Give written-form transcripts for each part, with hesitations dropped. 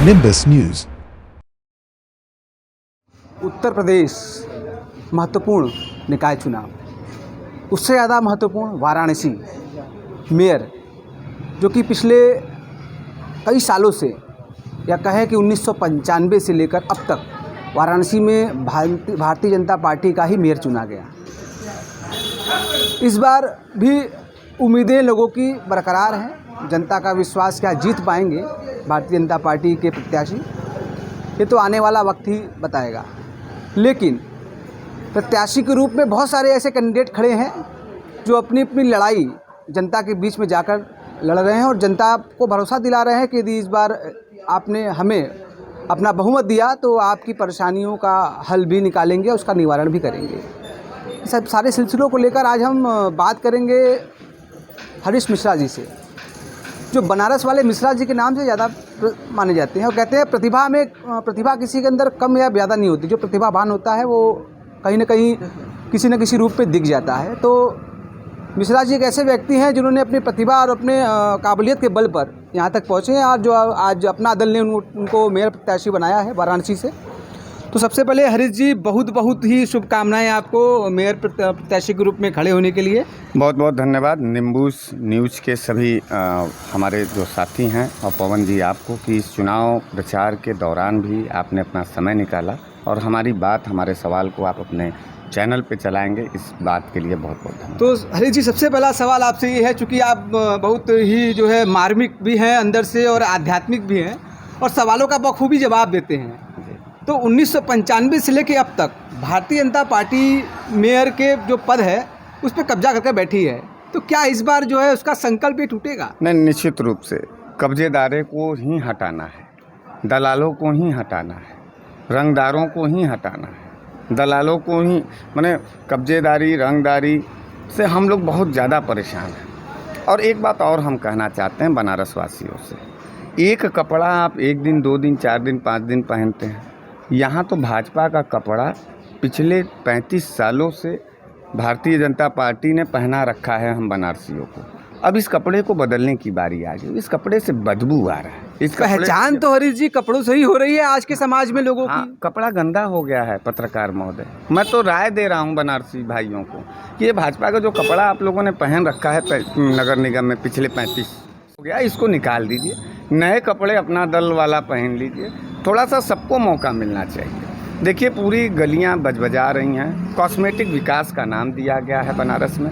Nimbus News। Uttar Pradesh महत्वपूर्ण निकाय चुनाव, उससे ज़्यादा महत्वपूर्ण वाराणसी मेयर, जो कि पिछले कई सालों से या कहें कि 1995 से लेकर अब तक वाराणसी में भारतीय जनता पार्टी का ही मेयर चुना गया। इस बार भी उम्मीदें लोगों की बरकरार हैं। जनता का विश्वास क्या जीत पाएंगे भारतीय जनता पार्टी के प्रत्याशी, ये तो आने वाला वक्त ही बताएगा। लेकिन प्रत्याशी के रूप में बहुत सारे ऐसे कैंडिडेट खड़े हैं जो अपनी अपनी लड़ाई जनता के बीच में जाकर लड़ रहे हैं और जनता को भरोसा दिला रहे हैं कि यदि इस बार आपने हमें अपना बहुमत दिया तो आपकी परेशानियों का हल भी निकालेंगे, उसका निवारण भी करेंगे। सब सारे सिलसिलों को लेकर आज हम बात करेंगे हरीश मिश्रा जी से, जो बनारस वाले मिश्रा जी के नाम से ज़्यादा माने जाते हैं और कहते हैं प्रतिभा किसी के अंदर कम या ज़्यादा नहीं होती। जो प्रतिभावान होता है वो कहीं ना कहीं किसी न किसी रूप में दिख जाता है। तो मिश्रा जी एक ऐसे व्यक्ति हैं जिन्होंने अपनी प्रतिभा और अपने काबिलियत के बल पर यहाँ तक पहुँचे हैं और जो आज अपना दल ने उनको मेयर प्रत्याशी बनाया है वाराणसी से। तो सबसे पहले हरीश जी बहुत ही शुभकामनाएं आपको मेयर प्रत्याशी के रूप में खड़े होने के लिए। बहुत बहुत धन्यवाद निम्बूस न्यूज़ के सभी हमारे जो साथी हैं और पवन जी आपको कि इस चुनाव प्रचार के दौरान भी आपने अपना समय निकाला और हमारी बात हमारे सवाल को आप अपने चैनल पे चलाएंगे, इस बात के लिए बहुत बहुत धन्यवाद। तो हरीश जी सबसे पहला सवाल आपसे ये है, चूँकि आप बहुत ही जो है मार्मिक भी हैं अंदर से और आध्यात्मिक भी हैं और सवालों का बखूबी जवाब देते हैं। तो 1995 से लेकर अब तक भारतीय जनता पार्टी मेयर के जो पद है उस पर कब्जा करके बैठी है, तो क्या इस बार जो है उसका संकल्प भी टूटेगा? नहीं, निश्चित रूप से कब्जेदारे को ही हटाना है, दलालों को ही हटाना है, रंगदारों को ही हटाना है, दलालों को ही, माने कब्जेदारी रंगदारी से हम लोग बहुत ज़्यादा परेशान हैं। और एक बात और हम कहना चाहते हैं बनारस वासियों से, एक कपड़ा आप 1 दिन 2 दिन 4 दिन 5 दिन पहनते हैं, यहाँ तो भाजपा का कपड़ा पिछले 35 सालों से भारतीय जनता पार्टी ने पहना रखा है हम बनारसियों को। अब इस कपड़े को बदलने की बारी आ गई। इस कपड़े से बदबू आ रहा है। इस पहचान तो हरीश जी कपड़ों से ही हो रही है आज के समाज में लोगों की। कपड़ा गंदा हो गया है पत्रकार महोदय। मैं तो राय दे रहा हूँ बनारसी भाइयों को कि ये भाजपा का जो कपड़ा आप लोगों ने पहन रखा है नगर निगम में पिछले 35 हो गया, इसको निकाल दीजिए, नए कपड़े अपना दल वाला पहन लीजिए। थोड़ा सा सबको मौका मिलना चाहिए। देखिए पूरी गलियां बजबजा रही हैं, कॉस्मेटिक विकास का नाम दिया गया है बनारस में।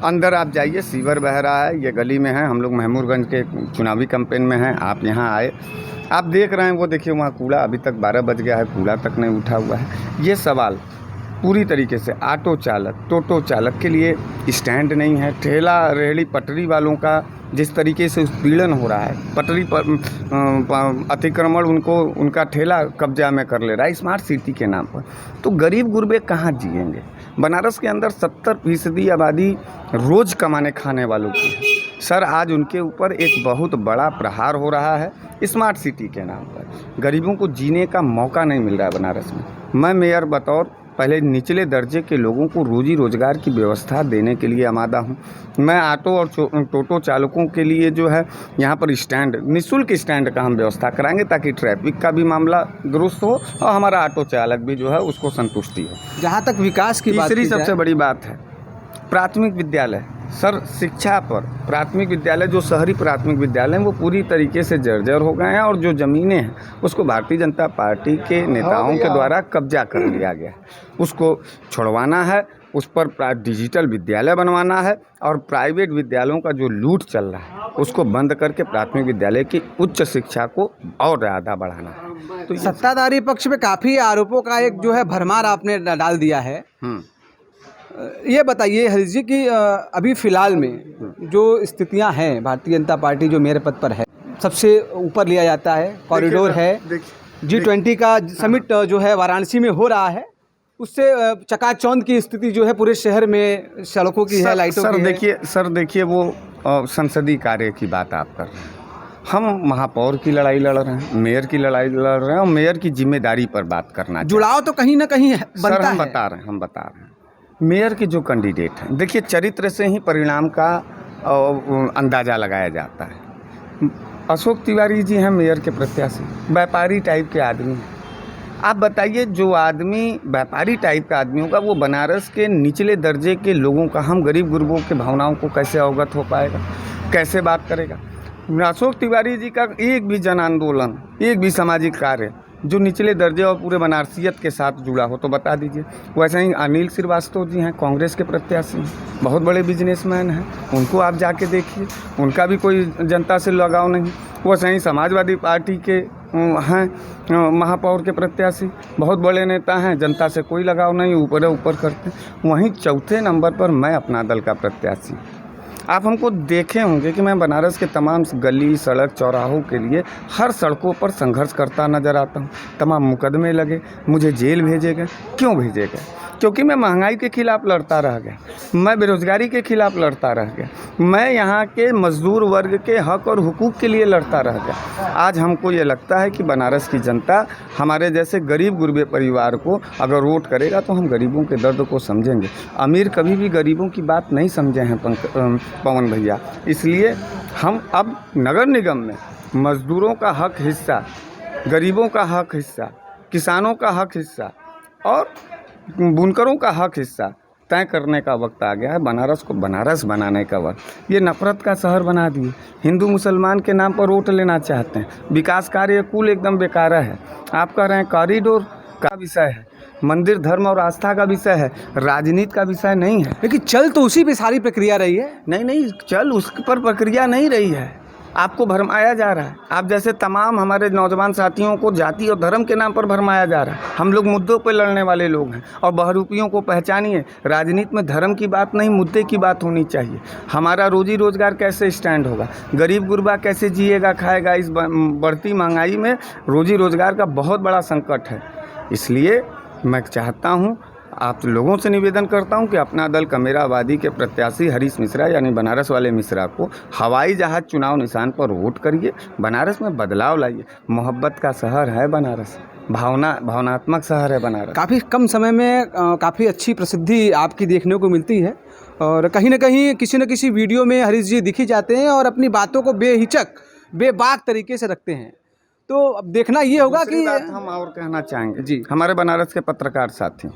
अंदर आप जाइए, सीवर बह रहा है, ये गली में है, हम लोग महमूदगंज के चुनावी कैंपेन में हैं, आप यहाँ आए, आप देख रहे हैं वो देखिए वहाँ कूड़ा अभी तक 12 बज गया है, कूड़ा तक नहीं उठा हुआ है। ये सवाल पूरी तरीके से ऑटो चालक टोटो चालक के लिए स्टैंड नहीं है, ठेला रेहड़ी पटरी वालों का जिस तरीके से उत्पीड़न हो रहा है, पटरी पर अतिक्रमण उनका ठेला कब्जा में कर ले रहा है स्मार्ट सिटी के नाम पर, तो गरीब गुरबे कहाँ जिएंगे? बनारस के अंदर 70% आबादी रोज़ कमाने खाने वालों की है। सर आज उनके ऊपर एक बहुत बड़ा प्रहार हो रहा है स्मार्ट सिटी के नाम पर। गरीबों को जीने का मौका नहीं मिल रहा है बनारस में। मैं मेयर बतौर पहले निचले दर्जे के लोगों को रोजी रोजगार की व्यवस्था देने के लिए आमादा हूँ। मैं ऑटो और टोटो चालकों के लिए जो है यहाँ पर स्टैंड, निःशुल्क स्टैंड का हम व्यवस्था कराएंगे ताकि ट्रैफिक का भी मामला दुरुस्त हो और हमारा ऑटो चालक भी जो है उसको संतुष्टि हो। जहाँ तक विकास की बात, तीसरी सबसे बड़ी बात है प्राथमिक विद्यालय। सर शिक्षा पर प्राथमिक विद्यालय, जो शहरी प्राथमिक विद्यालय हैं वो पूरी तरीके से जर्जर हो गए हैं और जो ज़मीनें हैं उसको भारतीय जनता पार्टी के नेताओं के द्वारा कब्जा कर लिया गया है। उसको छुड़वाना है, उस पर डिजिटल विद्यालय बनवाना है और प्राइवेट विद्यालयों का जो लूट चल रहा है उसको बंद करके प्राथमिक विद्यालय की उच्च शिक्षा को और ज़्यादा बढ़ाना है। तो सत्ताधारी पक्ष में काफ़ी आरोपों का एक जो है भरमार आपने डाल दिया है। ये बताइए हरीश जी कि अभी फ़िलहाल में जो स्थितियां हैं, भारतीय जनता पार्टी जो मेयर पद पर है सबसे ऊपर लिया जाता है, कॉरिडोर है, G20 का समिट जो है वाराणसी में हो रहा है, उससे चकाचौंध की स्थिति जो है पूरे शहर में, सड़कों की है, लाइटों की है। सर देखिए वो संसदीय कार्य की बात आप कर रहे हैं, हम महापौर की लड़ाई लड़ रहे हैं, मेयर की लड़ाई लड़ रहे हैं और मेयर की जिम्मेदारी पर बात करना। जुड़ाव तो कहीं ना कहीं बनता है। हम बता रहे हैं मेयर के जो कैंडिडेट हैं, देखिए चरित्र से ही परिणाम का अंदाज़ा लगाया जाता है। अशोक तिवारी जी हैं मेयर के प्रत्याशी, व्यापारी टाइप के आदमी हैं। आप बताइए, जो आदमी व्यापारी टाइप का आदमी होगा वो बनारस के निचले दर्जे के लोगों का, हम गरीब गुरबों के भावनाओं को कैसे अवगत हो पाएगा, कैसे बात करेगा। अशोक तिवारी जी का एक भी जन आंदोलन, एक भी सामाजिक कार्य जो निचले दर्जे और पूरे बनारसियत के साथ जुड़ा हो तो बता दीजिए। वैसे ही अनिल श्रीवास्तव जी हैं, कांग्रेस के प्रत्याशी हैं, बहुत बड़े बिजनेसमैन हैं, उनको आप जाके देखिए, उनका भी कोई जनता से लगाव नहीं। वैसे ही समाजवादी पार्टी के हैं महापौर के प्रत्याशी, बहुत बड़े नेता हैं, जनता से कोई लगाव नहीं, ऊपर करते। वहीं चौथे नंबर पर मैं अपना दल का प्रत्याशी। आप हमको देखे होंगे कि मैं बनारस के तमाम गली, सड़क, चौराहों के लिए हर सड़कों पर संघर्ष करता नज़र आता हूँ। तमाम मुकदमे लगे, मुझे जेल भेजे गए। क्यों भेजे गए? क्योंकि मैं महंगाई के खिलाफ़ लड़ता रह गया, मैं बेरोज़गारी के खिलाफ़ लड़ता रह गया, मैं यहाँ के मज़दूर वर्ग के हक़ और हुकूक़ के लिए लड़ता रह गया। आज हमको ये लगता है कि बनारस की जनता हमारे जैसे गरीब गुरबे परिवार को अगर वोट करेगा तो हम गरीबों के दर्द को समझेंगे। अमीर कभी भी गरीबों की बात नहीं समझे हैं पवन भैया। इसलिए हम अब नगर निगम में मज़दूरों का हक़ हिस्सा, गरीबों का हक़ हिस्सा, किसानों का हक़ हिस्सा और बुनकरों का हक़ हिस्सा तय करने का वक्त आ गया है। बनारस को बनारस बनाने का वक्त। ये नफ़रत का शहर बना दिए, हिंदू मुसलमान के नाम पर वोट लेना चाहते हैं, विकास कार्य कुल एकदम बेकार है। आप कह रहे हैं कॉरिडोर का विषय है, मंदिर धर्म और आस्था का विषय है, राजनीति का विषय नहीं है। लेकिन चल तो उसी पे सारी प्रक्रिया रही है। नहीं, चल उस पर प्रक्रिया नहीं रही है, आपको भरमाया जा रहा है। आप जैसे तमाम हमारे नौजवान साथियों को जाति और धर्म के नाम पर भरमाया जा रहा है। हम लोग मुद्दों पर लड़ने वाले लोग हैं और बहरूपियों को पहचानिए। राजनीति में धर्म की बात नहीं, मुद्दे की बात होनी चाहिए। हमारा रोजी रोजगार कैसे स्टैंड होगा, गरीब गुरबा कैसे जिएगा खाएगा। इस बढ़ती महंगाई में रोजी रोजगार का बहुत बड़ा संकट है। इसलिए मैं चाहता हूँ, आप लोगों से निवेदन करता हूं कि अपना दल कमेरावादी के प्रत्याशी हरीश मिश्रा यानी बनारस वाले मिश्रा को हवाई जहाज़ चुनाव निशान पर वोट करिए। बनारस में बदलाव लाइए। मोहब्बत का शहर है बनारस, भावनात्मक शहर है बनारस। काफ़ी कम समय में काफ़ी अच्छी प्रसिद्धि आपकी देखने को मिलती है और कहीं ना कहीं किसी न किसी वीडियो में हरीश जी दिख ही जाते हैं और अपनी बातों को बेहिचक बेबाक तरीके से रखते हैं। तो अब देखना ये होगा कि हम और कहना चाहेंगे जी, हमारे बनारस के पत्रकार साथी,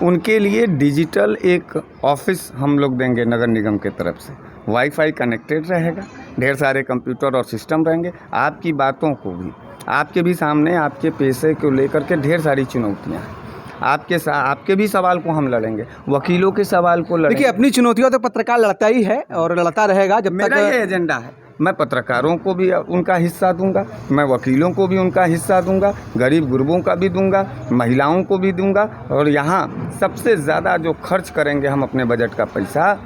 उनके लिए डिजिटल एक ऑफिस हम लोग देंगे नगर निगम के तरफ से। वाईफाई कनेक्टेड रहेगा, ढेर सारे कंप्यूटर और सिस्टम रहेंगे। आपकी बातों को भी, आपके भी सामने आपके पैसे को लेकर के ढेर सारी चुनौतियाँ हैं। आपके भी सवाल को हम लड़ेंगे, वकीलों के सवाल को लड़ेंगे। देखिए, अपनी चुनौतियों तो पत्रकार लड़ता ही है और लड़ता रहेगा जब मेरा ये एजेंडा है। मैं पत्रकारों को भी उनका हिस्सा दूंगा, मैं वकीलों को भी उनका हिस्सा दूंगा, गरीब गुरबों का भी दूंगा, महिलाओं को भी दूंगा। और यहाँ सबसे ज़्यादा जो खर्च करेंगे हम अपने बजट का पैसा,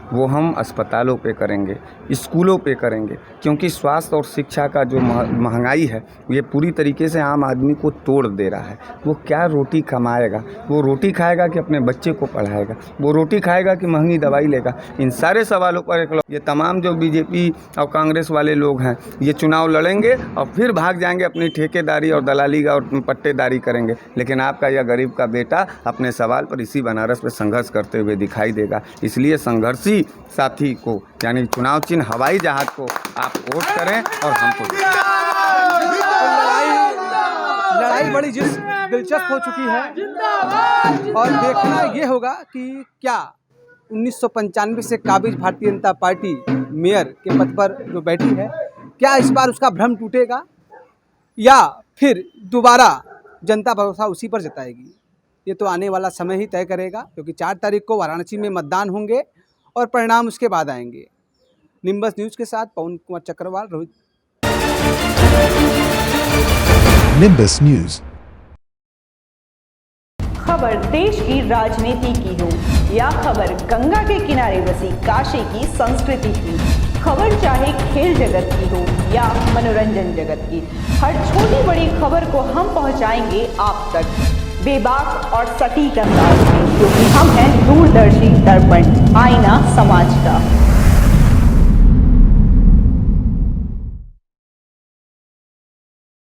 वो हम अस्पतालों पे करेंगे, स्कूलों पे करेंगे। क्योंकि स्वास्थ्य और शिक्षा का जो महंगाई है ये पूरी तरीके से आम आदमी को तोड़ दे रहा है। वो क्या रोटी कमाएगा, वो रोटी खाएगा कि अपने बच्चे को पढ़ाएगा, वो रोटी खाएगा कि महंगी दवाई लेगा। इन सारे सवालों पर ये तमाम जो बीजेपी और कांग्रेस वाले लोग हैं ये चुनाव लड़ेंगे और फिर भाग जाएंगे, अपनी ठेकेदारी और दलाली और पट्टेदारी करेंगे। लेकिन आपका यह गरीब का बेटा अपने सवाल पर इसी बनारस में संघर्ष करते हुए दिखाई देगा। इसलिए संघर्षी साथी को यानी चुनाव चिन्ह हवाई जहाज को आप वोट करें और हमको। लड़ाई बड़ी दिलचस्प हो चुकी है और देखना ये होगा कि क्या 1995 से काबिज भारतीय जनता पार्टी मेयर के पद पर जो बैठी है, क्या इस बार उसका भ्रम टूटेगा या फिर दोबारा जनता भरोसा उसी पर जताएगी। ये तो आने वाला समय ही तय करेगा, क्योंकि 4 तारीख को वाराणसी में मतदान होंगे और परिणाम उसके बाद आएंगे। निम्बस न्यूज़ के साथ पवन कुमार चक्रवाल, रोहित। निम्बस न्यूज़, खबर देश की राजनीति की हो या खबर गंगा के किनारे बसी काशी की संस्कृति की, खबर चाहे खेल जगत की हो या मनोरंजन जगत की, हर छोटी बड़ी खबर को हम पहुंचाएंगे आप तक बेबाक और सटीक अंदाज में, क्योंकि हम हैं दूरदर्शी दर्पण, आईना समाज का।